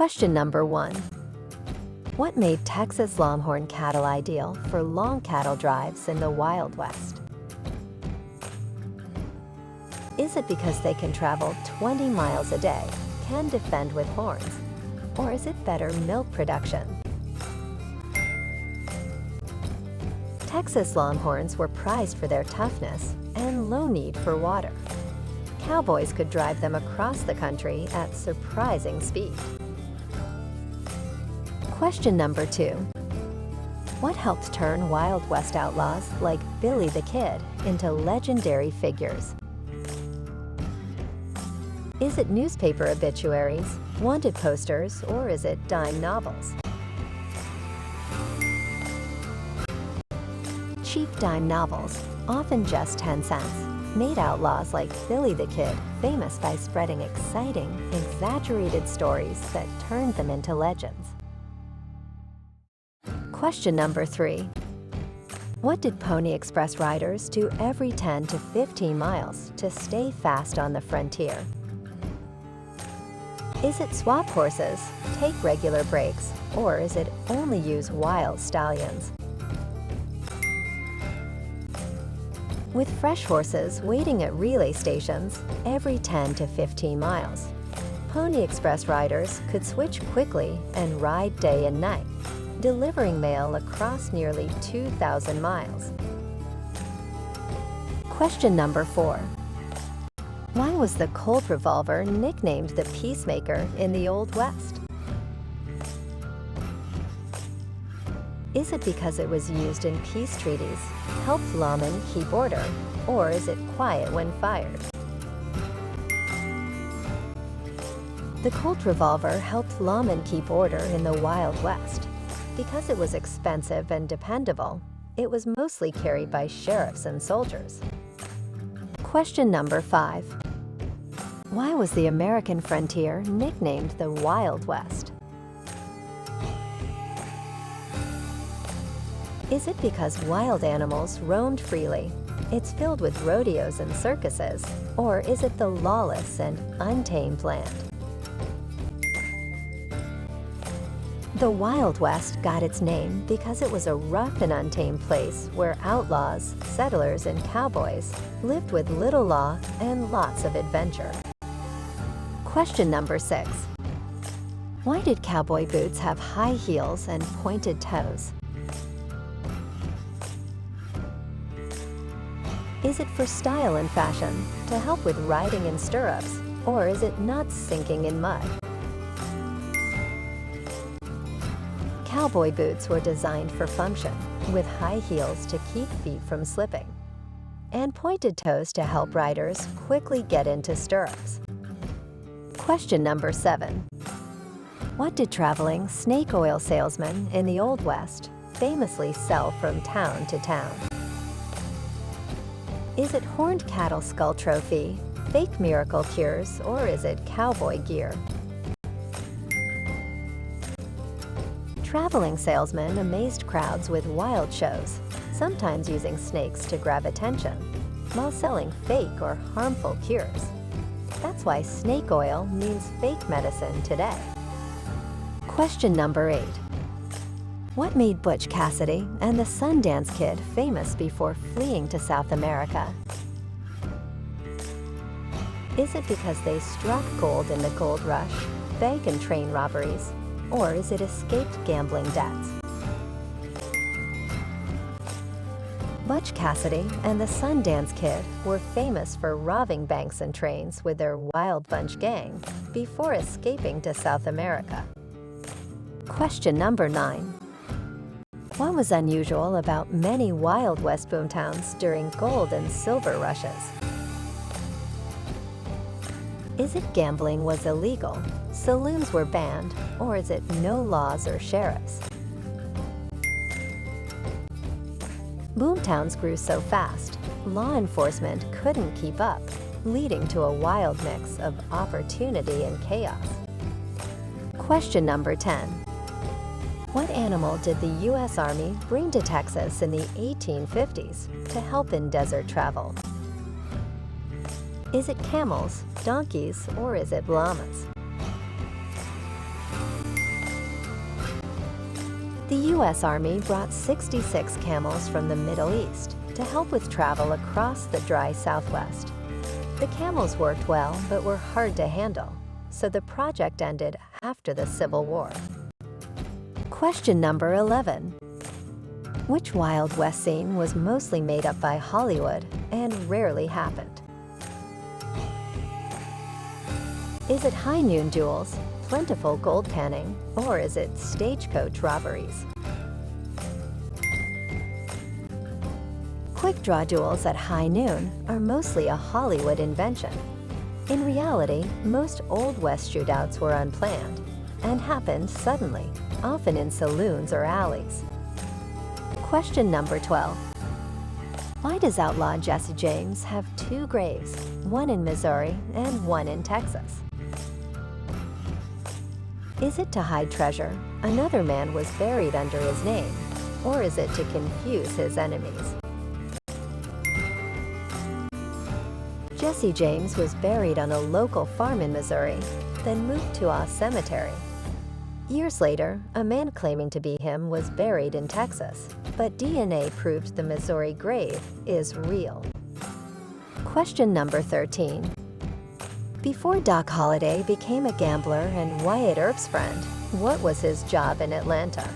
Question number 1. What made Texas Longhorn cattle ideal for long cattle drives in the Wild West? Is it because they can travel 20 miles a day, can defend with horns, or is it better milk production? Texas Longhorns were prized for their toughness and low need for water. Cowboys could drive them across the country at surprising speed. Question number 2. What helped turn Wild West outlaws like Billy the Kid into legendary figures? Is it newspaper obituaries, wanted posters, or is it dime novels? Cheap dime novels, often just 10 cents, made outlaws like Billy the Kid famous by spreading exciting, exaggerated stories that turned them into legends. Question number 3. What did Pony Express riders do every 10 to 15 miles to stay fast on the frontier? Is it swap horses, take regular breaks, or is it only use wild stallions? With fresh horses waiting at relay stations every 10 to 15 miles, Pony Express riders could switch quickly and ride day and night, delivering mail across nearly 2,000 miles. Question number 4. Why was the Colt revolver nicknamed the Peacemaker in the Old West? Is it because it was used in peace treaties, helped lawmen keep order, or is it quiet when fired? The Colt revolver helped lawmen keep order in the Wild West. Because it was expensive and dependable, it was mostly carried by sheriffs and soldiers. Question number 5. Why was the American frontier nicknamed the Wild West? Is it because wild animals roamed freely, it's filled with rodeos and circuses, or is it the lawless and untamed land? The Wild West got its name because it was a rough and untamed place where outlaws, settlers, and cowboys lived with little law and lots of adventure. Question number 6. Why did cowboy boots have high heels and pointed toes? Is it for style and fashion, to help with riding in stirrups, or is it not sinking in mud? Cowboy boots were designed for function, with high heels to keep feet from slipping, and pointed toes to help riders quickly get into stirrups. Question number 7. What did traveling snake oil salesmen in the Old West famously sell from town to town? Is it horned cattle skull trophy, fake miracle cures, or is it cowboy gear? Traveling salesmen amazed crowds with wild shows, sometimes using snakes to grab attention, while selling fake or harmful cures. That's why snake oil means fake medicine today. Question number 8. What made Butch Cassidy and the Sundance Kid famous before fleeing to South America? Is it because they struck gold in the gold rush, bank and train robberies, or is it escaped gambling debts? Butch Cassidy and the Sundance Kid were famous for robbing banks and trains with their Wild Bunch gang before escaping to South America. Question number 9. What was unusual about many Wild West boomtowns during gold and silver rushes? Is it gambling was illegal, saloons were banned, or is it no laws or sheriffs? Boomtowns grew so fast, law enforcement couldn't keep up, leading to a wild mix of opportunity and chaos. Question number 10. What animal did the U.S. Army bring to Texas in the 1850s to help in desert travel? Is it camels, donkeys, or is it llamas? The U.S. Army brought 66 camels from the Middle East to help with travel across the dry Southwest. The camels worked well but were hard to handle, so the project ended after the Civil War. Question number 11. Which Wild West scene was mostly made up by Hollywood and rarely happened? Is it high noon duels, plentiful gold panning, or is it stagecoach robberies? Quick draw duels at high noon are mostly a Hollywood invention. In reality, most Old West shootouts were unplanned and happened suddenly, often in saloons or alleys. Question number 12. Why does outlaw Jesse James have two graves, one in Missouri and one in Texas? Is it to hide treasure? Another man was buried under his name, or is it to confuse his enemies? Jesse James was buried on a local farm in Missouri, then moved to a cemetery. Years later, a man claiming to be him was buried in Texas, but DNA proved the Missouri grave is real. Question number 13. Before Doc Holliday became a gambler and Wyatt Earp's friend, what was his job in Atlanta?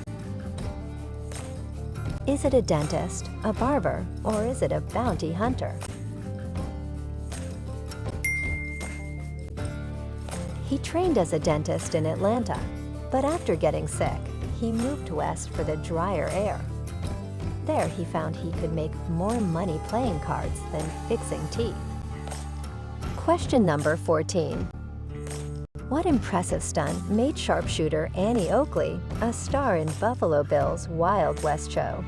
Is it a dentist, a barber, or is it a bounty hunter? He trained as a dentist in Atlanta, but after getting sick, he moved west for the drier air. There he found he could make more money playing cards than fixing teeth. Question number 14. What impressive stunt made sharpshooter Annie Oakley a star in Buffalo Bill's Wild West show?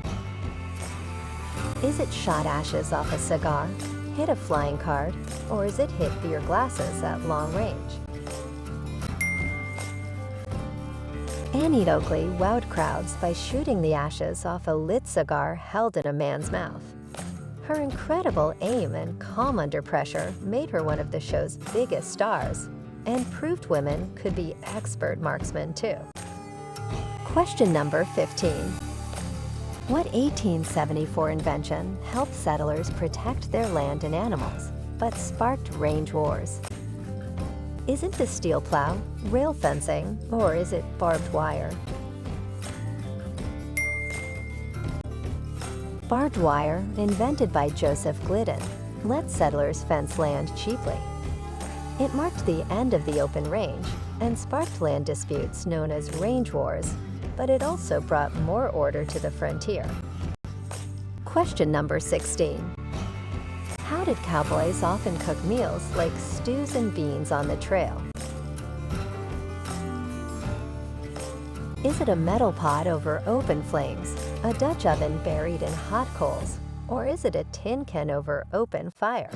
Is it shot ashes off a cigar, hit a flying card, or is it hit beer glasses at long range? Annie Oakley wowed crowds by shooting the ashes off a lit cigar held in a man's mouth. Her incredible aim and calm under pressure made her one of the show's biggest stars and proved women could be expert marksmen too. Question number 15. What 1874 invention helped settlers protect their land and animals, but sparked range wars? Is it the steel plow, rail fencing, or is it barbed wire? Barbed wire, invented by Joseph Glidden, let settlers fence land cheaply. It marked the end of the open range and sparked land disputes known as range wars, but it also brought more order to the frontier. Question number 16. How did cowboys often cook meals like stews and beans on the trail? Is it a metal pot over open flames, a Dutch oven buried in hot coals, or is it a tin can over open fire?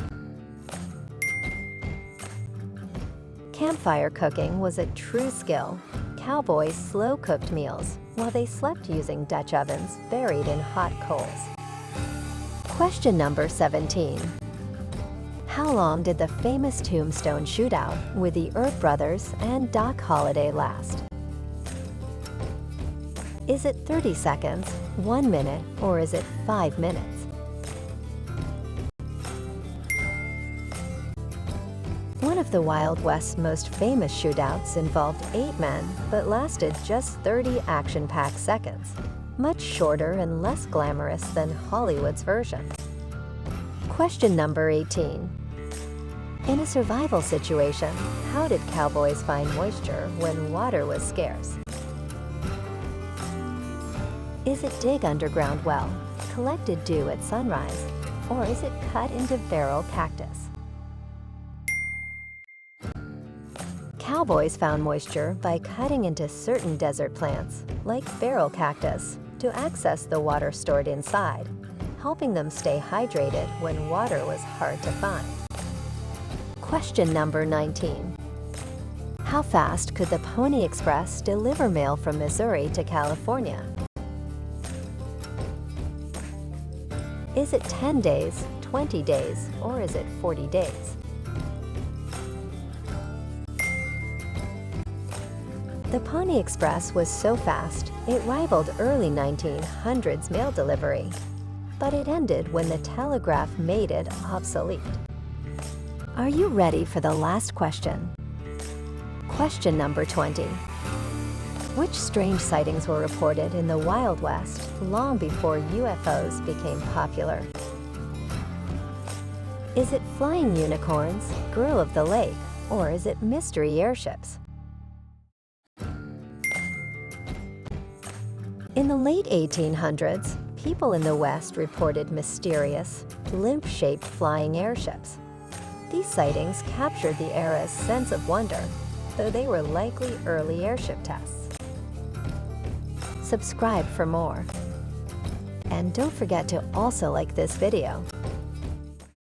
Campfire cooking was a true skill. Cowboys slow-cooked meals while they slept using Dutch ovens buried in hot coals. Question number 17. How long did the famous Tombstone shootout with the Earp brothers and Doc Holliday last? Is it 30 seconds, 1 minute, or is it 5 minutes? One of the Wild West's most famous shootouts involved 8 men but lasted just 30 action-packed seconds, much shorter and less glamorous than Hollywood's version. Question number 18. In a survival situation, how did cowboys find moisture when water was scarce? Is it dig underground well, collected dew at sunrise, or is it cut into barrel cactus? Cowboys found moisture by cutting into certain desert plants, like barrel cactus, to access the water stored inside, helping them stay hydrated when water was hard to find. Question number 19. How fast could the Pony Express deliver mail from Missouri to California? Is it 10 days, 20 days, or is it 40 days? The Pony Express was so fast, it rivaled early 1900s mail delivery. But it ended when the telegraph made it obsolete. Are you ready for the last question? Question number 20. Which strange sightings were reported in the Wild West long before UFOs became popular? Is it flying unicorns, girl of the lake, or is it mystery airships? In the late 1800s, people in the West reported mysterious, blimp-shaped flying airships. These sightings captured the era's sense of wonder, though they were likely early airship tests. Subscribe for more. And don't forget to also like this video.